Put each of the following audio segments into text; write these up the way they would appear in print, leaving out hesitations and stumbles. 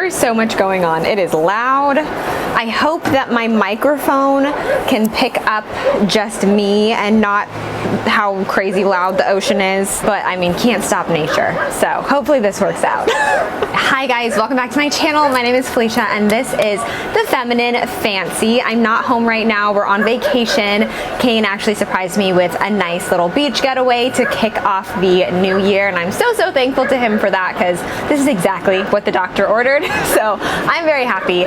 is so much going on. It is loud. I hope that my microphone can pick up just me and not how crazy loud the ocean is, but I mean, can't stop nature. So hopefully this works out. Hi guys, welcome back to my channel. My name is Felicia and this is The Feminine Fancy. I'm not home right now, we're on vacation. Kane actually surprised me with a nice little beach getaway to kick off the new year, and I'm so thankful to him for that because this is exactly what the doctor ordered. So I'm very happy.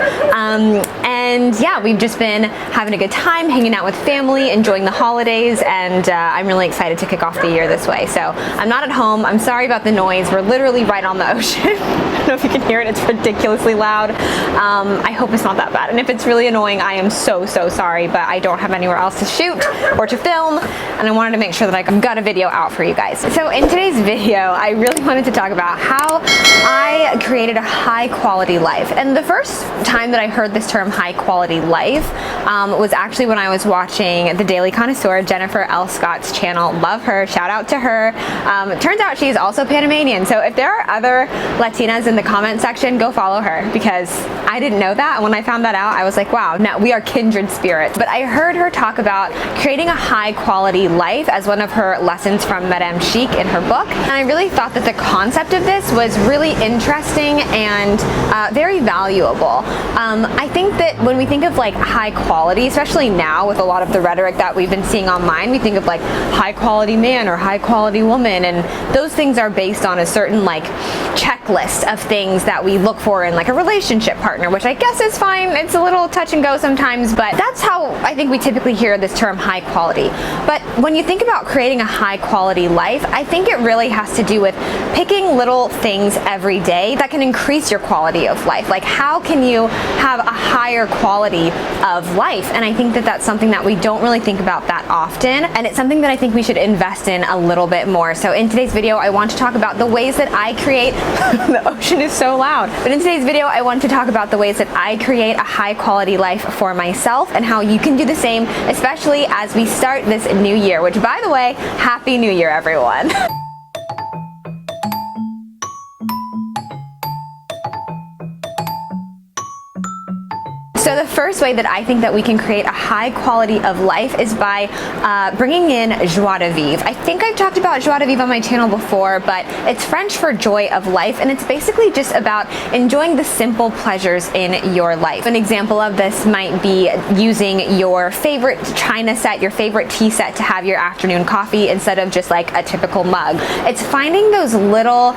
And yeah, we've just been having a good time, hanging out with family, enjoying the holidays, and I'm really excited to kick off the year this way. So I'm not at home. I'm sorry about the noise. We're literally right on the ocean. I don't know if you can hear it. It's ridiculously loud. I hope it's not that bad. And if it's really annoying, I am so sorry, but I don't have anywhere else to shoot or to film, and I wanted to make sure that I got a video out for you guys. So in today's video, I really wanted to talk about how I created a high quality life. And the first time that I heard this term high quality life was actually when I was watching The Daily Connoisseur, Jennifer L. Scott's channel. Love her, shout out to her. It turns out she's also Panamanian, so if there are other Latinas in the comment section, go follow her, because I didn't know that, and when I found that out, I was like, wow, no, we are kindred spirits. But I heard her talk about creating a high quality life as one of her lessons from Madame Chic in her book, and I really thought that the concept of this was really interesting and very valuable. I think that when we think of like high quality, especially now with a lot of the rhetoric that we've been seeing online, we think of like high quality man or high quality woman, and those things are based on a certain like checklist of things that we look for in like a relationship partner, which I guess is fine. It's a little touch and go sometimes, but that's how I think we typically hear this term high quality. But when you think about creating a high quality life, I think it really has to do with picking little things every day that can increase your quality of life. Like, how can you have a higher quality of life? And I think that that's something that we don't really think about that often, and it's something that I think we should invest in a little bit more. So in today's video, I want to talk about the ways that I create the ocean is so loud. But in today's video, I want to talk about the ways that I create a high quality life for myself and how you can do the same, especially as we start this new year, which, by the way, Happy New Year, everyone. So the first way that I think that we can create a high quality of life is by bringing in Joix de Vivre. I think I've talked about Joix de Vivre on my channel before, but it's French for joy of life, and it's basically just about enjoying the simple pleasures in your life. An example of this might be using your favorite china set, your favorite tea set to have your afternoon coffee instead of just like a typical mug. It's finding those little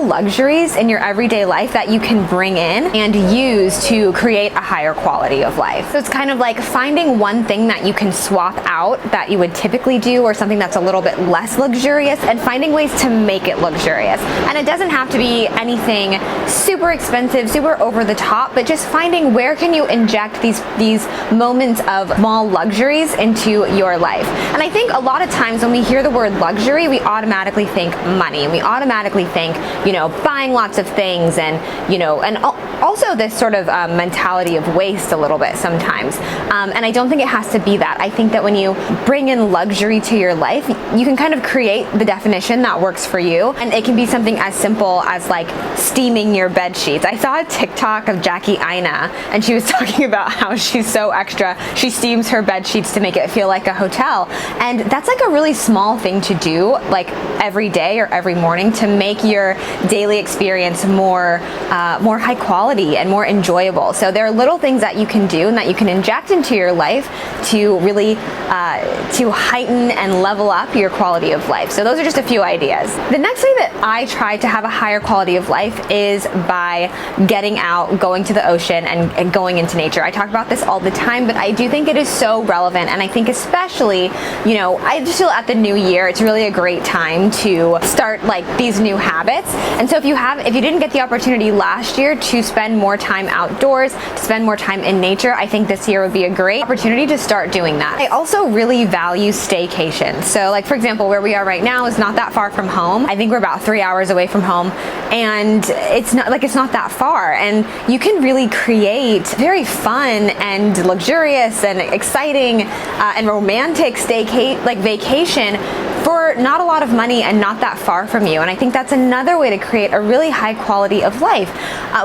luxuries in your everyday life that you can bring in and use to create a higher quality of life. So it's kind of like finding one thing that you can swap out that you would typically do, or something that's a little bit less luxurious, and finding ways to make it luxurious. And it doesn't have to be anything super expensive, super over the top, but just finding where can you inject these moments of small luxuries into your life. And I think a lot of times when we hear the word luxury, we automatically think money, and we automatically think, you know, buying lots of things, and you know, and also this sort of mentality of waste a little bit sometimes. And I don't think it has to be that. I think that when you bring in luxury to your life, you can kind of create the definition that works for you. And it can be something as simple as like steaming your bed sheets. I saw a TikTok of Jackie Aina, and she was talking about how she's so extra. She steams her bed sheets to make it feel like a hotel. And that's like a really small thing to do, like every day or every morning, to make your daily experience more high quality and more enjoyable. So there are little things that you can do and that you can inject into your life to really to heighten and level up your quality of life. So those are just a few ideas. The next way that I try to have a higher quality of life is by getting out, going to the ocean, and going into nature. I talk about this all the time, but I do think it is so relevant, and I think especially, you know, I just feel at the new year, it's really a great time to start like these new habits. And so if you didn't get the opportunity last year to spend more time outdoors, to spend more time in nature, I think this year would be a great opportunity to start doing that. I also really value staycation. So like, for example, where we are right now is not that far from home. I think we're about 3 hours away from home, and it's not that far, and you can really create very fun and luxurious and exciting and romantic vacation for not a lot of money and not that far from you. And I think that's another way to create a really high quality of life.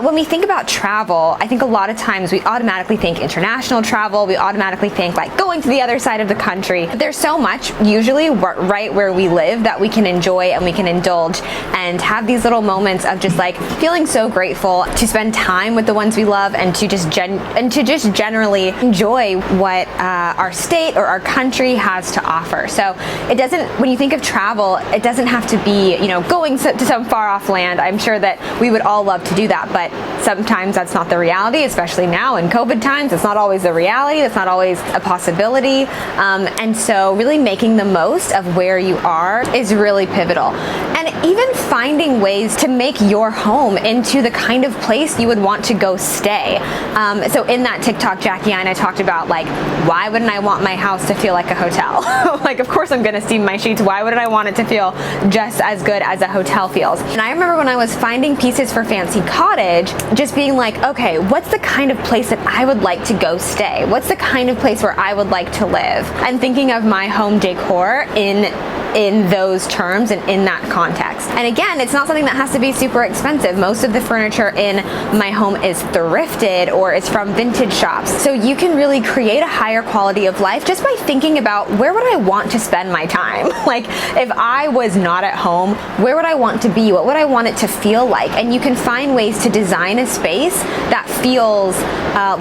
When we think about travel, I think a lot of times we automatically think international travel, we automatically think like going to the other side of the country. But there's so much usually right where we live that we can enjoy and we can indulge and have these little moments of just like feeling so grateful to spend time with the ones we love and to just generally enjoy what our state or our country has to offer. So it doesn't, when you think of travel, it doesn't have to be, you know, going to some far off land. I'm sure that we would all love to do that, but sometimes that's not the reality, especially now in COVID times. It's not always the reality. It's not always a possibility. And so really making the most of where you are is really pivotal. And even finding ways to make your home into the kind of place you would want to go stay. So in that TikTok, Jackie and I talked about like, why wouldn't I want my house to feel like a hotel? Like, of course I'm gonna steam my sheets. Why wouldn't I want it to feel just as good as a hotel feels? And I remember when I was finding pieces for Fancy Cottage, just being like, okay, what's the kind of place that I would like to go stay? What's the kind of place where I would like to live? And thinking of my home decor in those terms and in that context. And again, it's not something that has to be super expensive. Most of the furniture in my home is thrifted or it's from vintage shops. So you can really create a higher quality of life just by thinking about where would I want to spend my time? Like if I was not at home, where would I want to be? What would I want it to feel like? And you can find ways to design a space that feels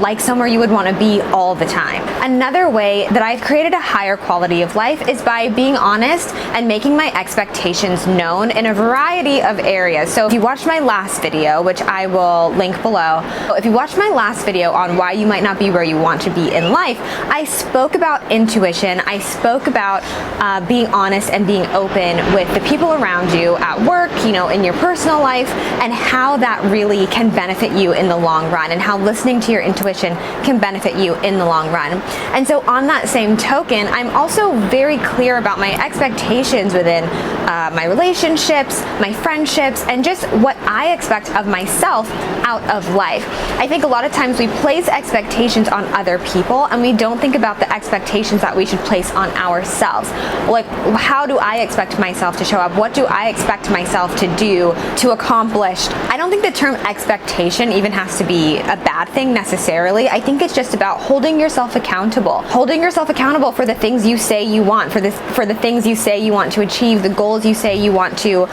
like somewhere you would want to be all the time. Another way that I've created a higher quality of life is by being honest and making my expectations known in a variety of areas. So if you watched my last video, which I will link below, if you watched my last video on why you might not be where you want to be in life, I spoke about intuition. I spoke about being honest and being open with the people around you at work, you know, in your personal life, and how that really can benefit you in the long run, and how listening to your intuition can benefit you in the long run. And so on that same token, I'm also very clear about my expectations within my relationships, my friendships, and just what I expect of myself out of life. I think a lot of times we place expectations on other people and we don't think about the expectations that we should place on ourselves. Like, how do I expect myself to show up? What do I expect myself to do, to accomplish? I don't think the term expectation even has to be a bad thing necessarily. I think it's just about holding yourself accountable. Holding yourself accountable for the things you say you want, for the things you say you want to achieve, the goals you say you want to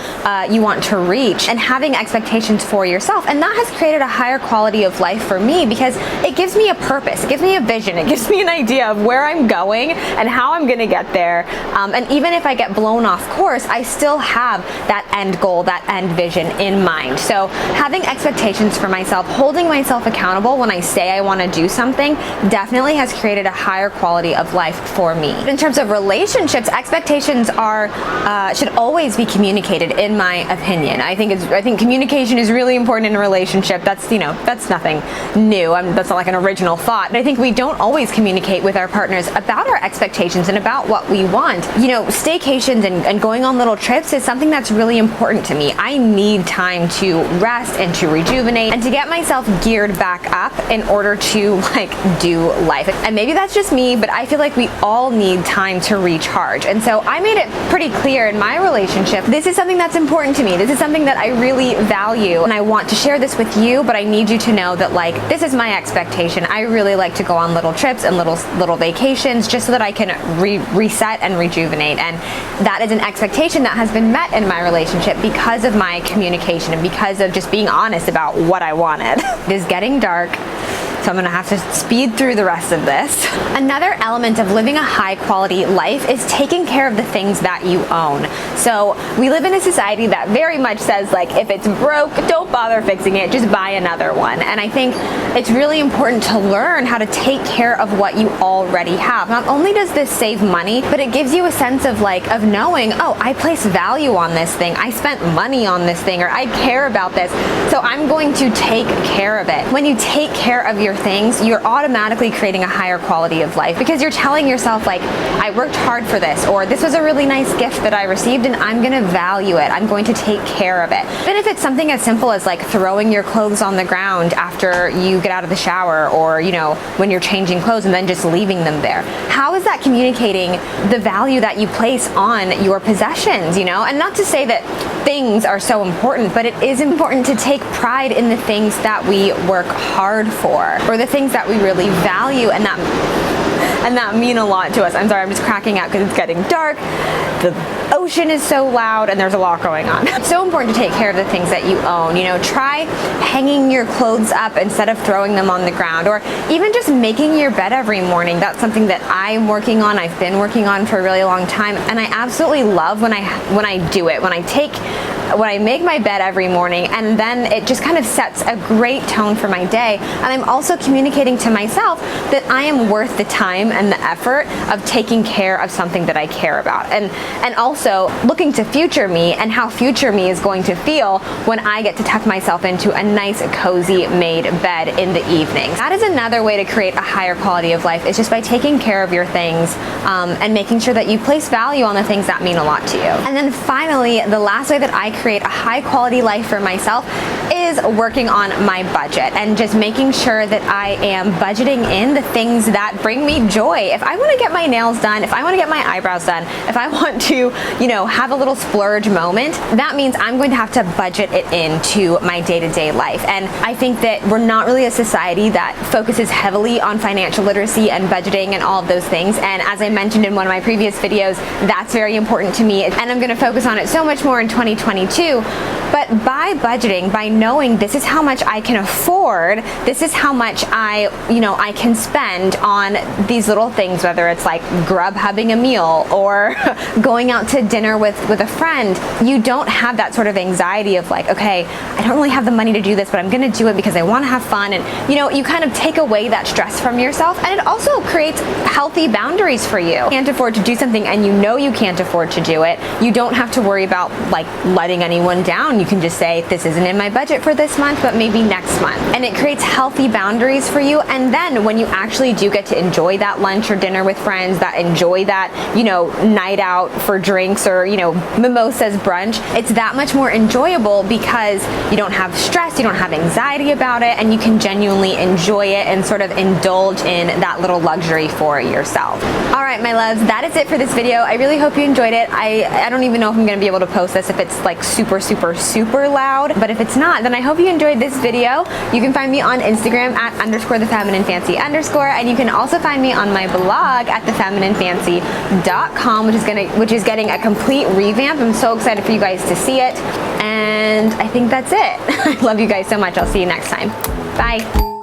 reach, and having expectations for yourself. And that has created a higher quality of life for me because it gives me a purpose, it gives me a vision, it gives me an idea of where I'm going and how I'm gonna get there. And even if I get blown off course, I still have that end goal, that end vision in mind. So having expectations for myself, holding myself accountable when I say I want to do something, definitely has created a higher quality of life for me. In terms of relationships, expectations should always be communicated, in my opinion. I think communication is really important in a relationship. That's, you know, that's nothing new. That's not like an original thought. And I think we don't always communicate with our partners about our expectations and about what we want. You know, staycations and going on little trips is something that's really important to me. I need time to rest and to rejuvenate and to get myself geared back up in order to like do life. And maybe that's just me, but I feel like we all need time to recharge. And so I made it pretty clear in my relationship, this is something that's important to me. This is something that I really value, and I want to share this with you, but I need you to know that like this is my expectation. I really like to go on little trips and little vacations just so that I can reset and rejuvenate. And that is an expectation that has been met in my relationship because of my communication and because of just being honest about what I wanted. It is getting dark, so I'm gonna have to speed through the rest of this. Another element of living a high quality life is taking care of the things that you own. So we live in a society that very much says like, if it's broke, don't bother fixing it, just buy another one. And I think it's really important to learn how to take care of what you already have. Not only does this save money, but it gives you a sense of like, of knowing, oh, I place value on this thing, I spent money on this thing, or I care about this, so I'm going to take care of it. When you take care of your things, you're automatically creating a higher quality of life because you're telling yourself like, I worked hard for this, or this was a really nice gift that I received and I'm gonna value it. I'm going to take care of it. Even if it's something as simple as like throwing your clothes on the ground after you get out of the shower, or, you know, when you're changing clothes and then just leaving them there. how is that communicating the value that you place on your possessions, you know? And not to say that things are so important, but it is important to take pride in the things that we work hard for, or the things that we really value and that mean a lot to us. I'm sorry, I'm just cracking out because it's getting dark. The ocean is so loud and there's a lot going on. It's so important to take care of the things that you own. You know, try hanging your clothes up instead of throwing them on the ground, or even just making your bed every morning. That's something that I'm working on. I've been working on for a really long time, and I absolutely love when I do it. When I make my bed every morning, and then it just kind of sets a great tone for my day. And I'm also communicating to myself that I am worth the time and the effort of taking care of something that I care about. And also looking to future me and how future me is going to feel when I get to tuck myself into a nice, cozy made bed in the evening. That is another way to create a higher quality of life, is just by taking care of your things and making sure that you place value on the things that mean a lot to you. And then finally, the last way that I create a high quality life for myself is working on my budget and just making sure that I am budgeting in the things that bring me joy. If I want to get my nails done, if I want to get my eyebrows done, if I want to, you know, have a little splurge moment, that means I'm going to have to budget it into my day-to-day life. And I think that we're not really a society that focuses heavily on financial literacy and budgeting and all of those things. And as I mentioned in one of my previous videos, that's very important to me. And I'm going to focus on it so much more in 2022. But by budgeting, by knowing this is how much I can afford, this is how much I can spend on these little things, whether it's like Grubhubbing a meal or going out to dinner with a friend, you don't have that sort of anxiety of like, okay, I don't really have the money to do this, but I'm gonna do it because I wanna have fun. And you know, you kind of take away that stress from yourself, and it also creates healthy boundaries for you. You can't afford to do something and you know you can't afford to do it. You don't have to worry about like letting anyone down. You can just say, this isn't in my budget for this month, but maybe next month. And it creates healthy boundaries for you. And then when you actually do get to enjoy that lunch or dinner with friends, that enjoy that, you know, night out for drinks or, you know, mimosas, brunch, it's that much more enjoyable because you don't have stress, you don't have anxiety about it, and you can genuinely enjoy it and sort of indulge in that little luxury for yourself. All right, my loves, that is it for this video. I really hope you enjoyed it. I don't even know if I'm gonna be able to post this if it's like super loud, but if it's not, then I hope you enjoyed this video. You can find me on Instagram at _thefemininefancy_, and you can also find me on my blog at thefemininefancy.com, which is getting a complete revamp. I'm so excited for you guys to see it, and I think that's it. I love you guys so much. I'll see you next time. Bye.